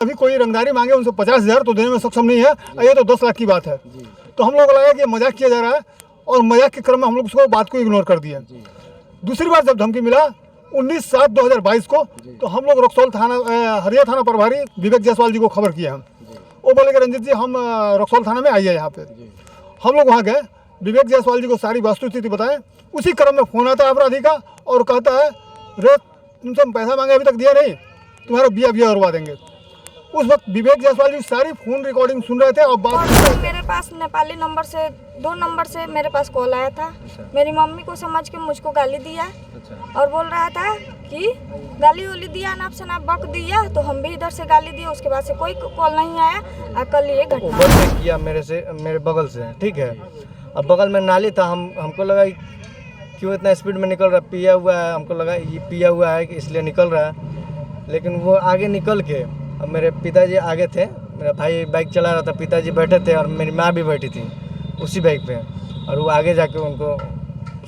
अभी कोई रंगदारी मांगे उनसे 50,000 तो देने में सक्षम नहीं है, ये तो 10 लाख की बात है। तो हम लोगों को लगा कि मजाक किया जा रहा है और मजाक के क्रम में हम लोग उसको बात को इग्नोर कर दिया। दूसरी बार जब धमकी मिला 19/7/2022 को, तो हम लोग रक्सौल थाना हरिया थाना प्रभारी विवेक जायसवाल जी को खबर किया। वो बोले कि रंजीत जी हम रक्सौल थाना में आइए यहाँ पे। हम लोग वहाँ गए, विवेक जायसवाल जी को सारी वस्तुस्थिति बताएं। उसी क्रम में फ़ोन आता है अपराधी का और कहता है रे तुमसे हम पैसा मांगे अभी तक दिया नहीं, तुम्हारा बिया उड़वा देंगे। उस वक्त विवेक जायसवाल जी सारी फोन रिकॉर्डिंग सुन रहे थे और बात मेरे पास नेपाली नंबर से 2 नंबर से मेरे पास कॉल आया था। मेरी मम्मी को समझ के मुझको गाली दिया और बोल रहा था कि गाली वाली दिया नाप से नाप बक दिया, तो हम भी इधर से गाली दिए। उसके बाद से कोई कॉल नहीं आया। कल ये घटना किया मेरे बगल से, ठीक है। अब बगल में नाली था, हमको लगा क्यों इतना स्पीड में निकल रहा, पिया हुआ है, हमको लगा ये पिया हुआ है कि इसलिए निकल रहा है। लेकिन वो आगे निकल के, अब मेरे पिताजी आगे थे, मेरा भाई बाइक चला रहा था, पिताजी बैठे थे और मेरी माँ भी बैठी थी उसी बाइक पे, और वो आगे जाके उनको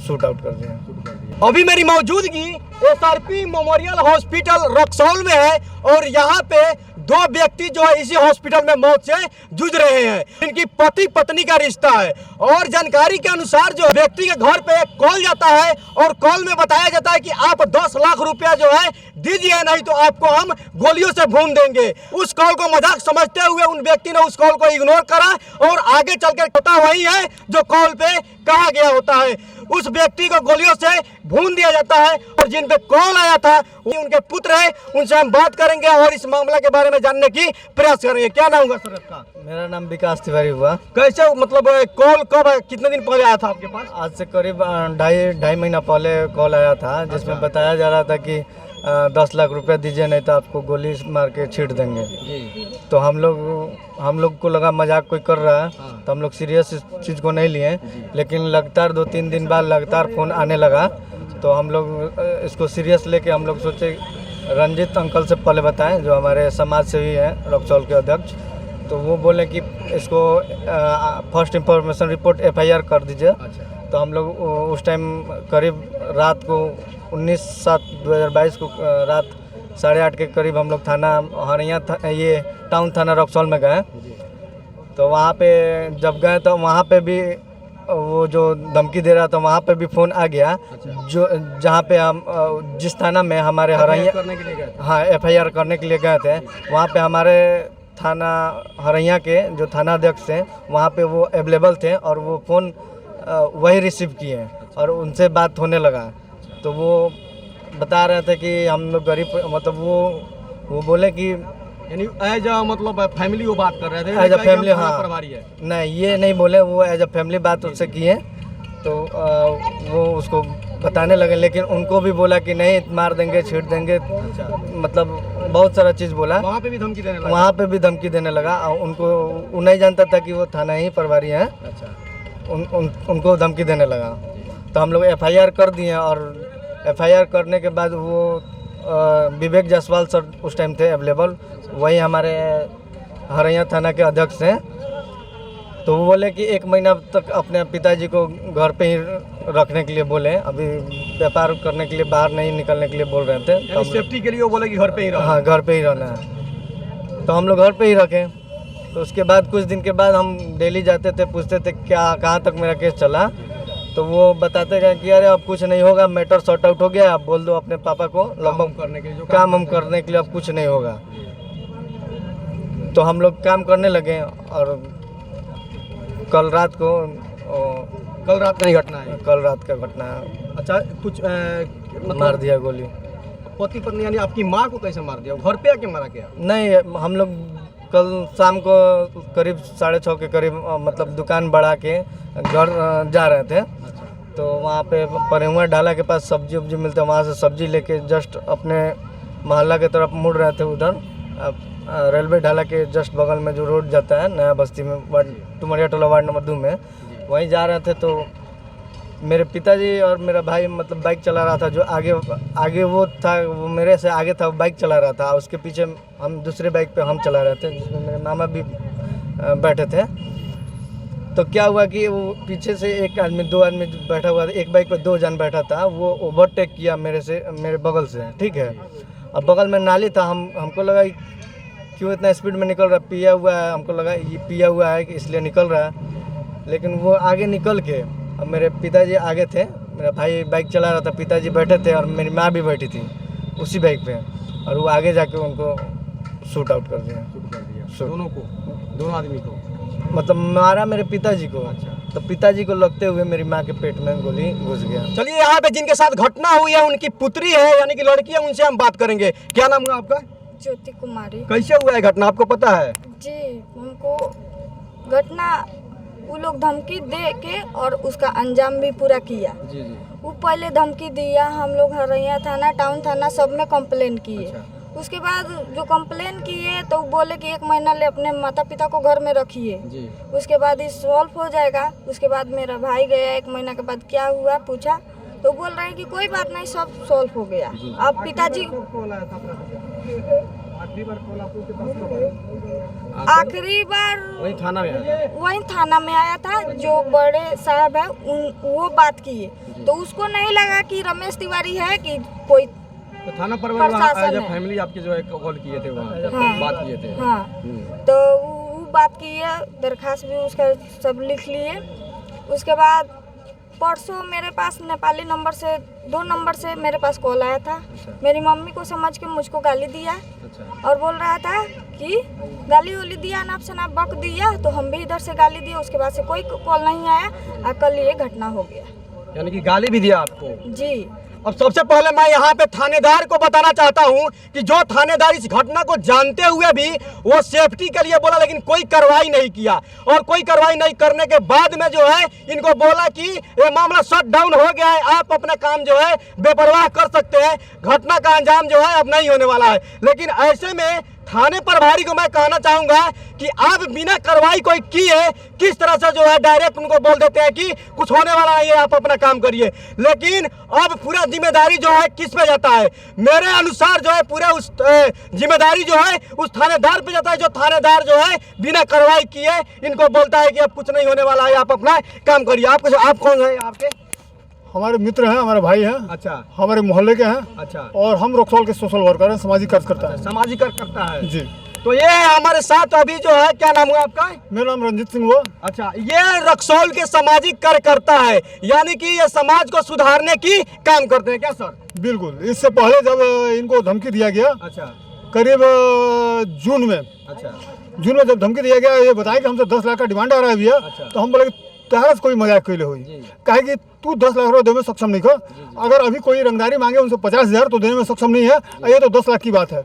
शूट आउट कर दिया। अभी मेरी मौजूदगी SRP मेमोरियल हॉस्पिटल रक्सौल में है और यहाँ पे 2 व्यक्ति जो है इसी हॉस्पिटल में मौत से जूझ रहे हैं। इनकी पति पत्नी का रिश्ता है और जानकारी के अनुसार जो व्यक्ति के घर पे एक कॉल जाता है और कॉल में बताया जाता है कि आप 10 लाख रुपया जो है दीजिए, नहीं तो आपको हम गोलियों से भून देंगे। उस कॉल को मजाक समझते हुए उन व्यक्ति ने उस कॉल को इग्नोर करा और आगे चल के होता वही है जो कॉल पे कहा गया होता है। उस व्यक्ति को गोलियों से भून दिया जाता है और जिन पे कॉल आया था वो उनके पुत्र है। उनसे हम बात करेंगे और इस मामला के बारे में जानने की प्रयास करेंगे। क्या नाम होगा सर आपका? मेरा नाम विकास तिवारी हुआ। कैसे मतलब कॉल कब कितने दिन पहले आया था आपके पास? आज से करीब ढाई महीना पहले कॉल आया था, जिसमें बताया जा रहा था कि 10 लाख रुपया दीजिए, नहीं तो आपको गोली मार के छीट देंगे। तो हम लोग को लगा मजाक कोई कर रहा है, तो हम लोग सीरियस इस चीज़ को नहीं लिए। लेकिन लगातार 2-3 दिन बाद लगातार फ़ोन आने लगा, तो हम लोग इसको सीरियस लेके हम लोग सोचे रंजीत अंकल से पहले बताएं, जो हमारे समाज सेवी हैं रक्सौल के अध्यक्ष। तो वो बोले कि इसको फर्स्ट इंफॉर्मेशन रिपोर्ट FIR कर दीजिए। तो हम लोग उस टाइम करीब रात को 19/7/2022 को रात 8:30 के करीब हम लोग थाना हरिया ये टाउन थाना रक्सौल में गए। तो वहाँ पे जब गए तो वहाँ पे भी वो जो धमकी दे रहा था वहाँ पे भी फ़ोन आ गया। जो जहाँ पे हम जिस थाना में हमारे हरिया करने के लिए गए? हाँ, FIR करने के लिए गए थे, वहाँ पे हमारे थाना हरिया के जो थाना अध्यक्ष हैं वहाँ पे वो अवेलेबल थे और वो फ़ोन वही रिसीव किए और उनसे बात होने लगा। तो वो बता रहे थे कि हम लोग गरीब, मतलब वो बोले कि यानी एज अ मतलब फैमिली वो बात कर रहे थे? एज अ फैमिली, हाँ। प्रभारी है? नहीं, ये नहीं बोले, वो एज अ फैमिली बात उससे किए। तो वो उसको बताने लगे, लेकिन उनको भी बोला कि नहीं मार देंगे, छीट देंगे, मतलब बहुत सारा चीज़ बोला। वहाँ पे भी धमकी देने लगा? वहाँ पे भी धमकी देने लगा। उनको वो नहीं जानता था कि वो थाना ही प्रभारी हैं। उनको धमकी देने लगा। तो हम लोग FIR कर दिए और FIR करने के बाद वो विवेक जायसवाल सर उस टाइम थे अवेलेबल, वही हमारे हरिया थाना के अध्यक्ष हैं। तो वो बोले कि 1 महीना तक अपने पिताजी को घर पे ही रखने के लिए बोले, अभी व्यापार करने के लिए बाहर नहीं निकलने के लिए बोल रहे थे। तो सेफ्टी के लिए वो बोले कि घर पे ही रहना? हाँ, घर पे ही रहना है। तो हम लोग घर पे ही रखे। तो उसके बाद कुछ दिन के बाद हम डेली जाते थे, पूछते थे कहाँ तक मेरा केस चला। तो वो बताते गए कि अरे अब कुछ नहीं होगा, मैटर सॉर्ट आउट हो गया, आप बोल दो अपने पापा को, लगभग करने के लिए काम हम करने के लिए अब कुछ नहीं होगा। तो हम लोग काम करने लगे और कल रात का ही घटना है? कल रात का घटना है। अच्छा, कुछ मतलब मार दिया गोली। पति पत्नी यानी आपकी माँ को कैसे मार दिया? घर पे आके मारा क्या? नहीं, हम लोग कल शाम को करीब 6:30 के करीब मतलब दुकान बढ़ा के घर जा रहे थे। तो वहाँ पे परेहुआ ढाला के पास सब्जी उब्जी मिलता है, वहाँ से सब्जी लेके जस्ट अपने मोहल्ला के तरफ मुड़ रहे थे। उधर रेलवे ढाला के जस्ट बगल में जो रोड जाता है नया बस्ती में, टुमरिया टोला वार्ड नंबर 2 में, वहीं जा रहे थे। तो मेरे पिताजी और मेरा भाई मतलब बाइक चला रहा था, जो आगे वो था, वो मेरे से आगे था, बाइक चला रहा था। उसके पीछे हम दूसरे बाइक पे हम चला रहे थे, जिसमें मेरे मामा भी बैठे थे। तो क्या हुआ कि वो पीछे से 2 आदमी बैठा हुआ था, एक बाइक पे 2 जन बैठा था, वो ओवरटेक किया मेरे बगल से, ठीक है। अब बगल में नाली था, हमको लगा क्यों इतना स्पीड में निकल रहा, पिया हुआ है, हमको लगा ये पिया हुआ है कि इसलिए निकल रहा है। लेकिन वो आगे निकल के, अब मेरे पिताजी आगे थे, मेरा भाई बाइक चला रहा था, पिताजी बैठे थे और मेरी माँ भी बैठी थी उसी बाइक पे, और वो आगे जाके उनको शूट आउट कर दिया। दोनों को, दोनों आदमी को मतलब मारा मेरे पिताजी को। अच्छा। तो पिताजी को लगते हुए मेरी माँ के पेट में गोली घुस गया। चलिए यहाँ पे जिनके साथ घटना हुई है उनकी पुत्री है यानी कि लड़की है, उनसे हम बात करेंगे। क्या नाम है आपका? ज्योति कुमारी। कैसे हुआ है घटना, आपको पता है? जी, हमको घटना वो लोग धमकी दे के और उसका अंजाम भी पूरा किया। जी। वो पहले धमकी दिया, हम लोग हरैया थाना, टाउन थाना सब में कंप्लेन किए। अच्छा। उसके बाद जो कंप्लेन किए तो बोले कि 1 महीना ले अपने माता पिता को घर में रखिए, जी। उसके बाद ये सॉल्व हो जाएगा। उसके बाद मेरा भाई गया, 1 महीना के बाद क्या हुआ पूछा तो बोल रहे हैं कि कोई बात नहीं, सब सॉल्व हो गया। अब पिताजी आखिरी बार वही थाना में आया? वही थाना में आया था, जो बड़े साहब है वो बात किए तो उसको नहीं लगा कि रमेश तिवारी है कि कोई तो थाना पर प्रशासन है। फैमिली आपके जो है कॉल किए थे वहाँ, हाँ। बात किए थे। हाँ, तो वो बात की है, दरखास्त भी उसका सब लिख लिए। उसके बाद परसों मेरे पास नेपाली नंबर से 2 नंबर से मेरे पास कॉल आया था। मेरी मम्मी को समझ के मुझको गाली दिया और बोल रहा था कि गाली वाली दिया, नाप से नाप बक दिया, तो हम भी इधर से गाली दिए। उसके बाद से कोई कॉल नहीं आया और कल ये घटना हो गया। यानी कि गाली भी दिया आपको? जी। अब सबसे पहले मैं यहाँ पे थानेदार को बताना चाहता हूँ कि जो थानेदार इस घटना को जानते हुए भी वो सेफ्टी के लिए बोला, लेकिन कोई कार्रवाई नहीं किया। और कोई कार्रवाई नहीं करने के बाद में जो है इनको बोला कि ये मामला शट डाउन हो गया है, आप अपना काम जो है बेपरवाह कर सकते हैं, घटना का अंजाम जो है अब नहीं होने वाला है। लेकिन ऐसे में थाने प्रभारी को मैं कहना चाहूंगा कि आप बिना कार्रवाई कोई किए किस तरह से जो है डायरेक्ट उनको बोल देते हैं कि कुछ होने वाला है, आप अपना काम करिए। लेकिन अब पूरा जिम्मेदारी जो है किस पे जाता है? मेरे अनुसार जो है पूरा उस जिम्मेदारी जो है उस थानेदार पे जाता है, जो थानेदार जो है बिना कार्रवाई किए इनको बोलता है कि अब कुछ नहीं होने वाला है, आप अपना काम करिए। आप कौन है? आपके हमारे मित्र हैं, हमारे भाई हैं। अच्छा। हमारे मोहल्ले के हैं। अच्छा। और हम रक्सौल के सोशल वर्कर हैं, सामाजिक कार्यकर्ता हैं। सामाजिक कार्यकर्ता है जी। तो ये हमारे साथ अभी जो है, क्या नाम हुआ आपका? मेरा नाम रंजीत सिंह हुआ। अच्छा, ये रक्सौल के सामाजिक कार्यकर्ता है, यानी कि ये समाज को सुधारने की काम करते हैं क्या सर? बिल्कुल। इससे पहले जब इनको धमकी दिया गया, अच्छा। करीब जून में, अच्छा। जून में जब धमकी दिया गया, ये बताया कि हमसे 10 लाख का डिमांड आ रहा है भैया। अच्छा। तो हम बोले कि तहरा से कोई मजाक कैले हुई, कहे कि तू 10 लाख रुपये देने में सक्षम नहीं कर, अगर अभी कोई रंगदारी मांगे उनसे 50,000 तो देने में सक्षम नहीं है, ये तो 10 लाख की बात है।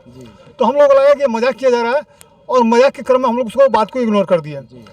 तो हम लोग को लगा कि मजाक किया जा रहा है और मजाक के क्रम में हम लोग उसको बात को इग्नोर कर दिया।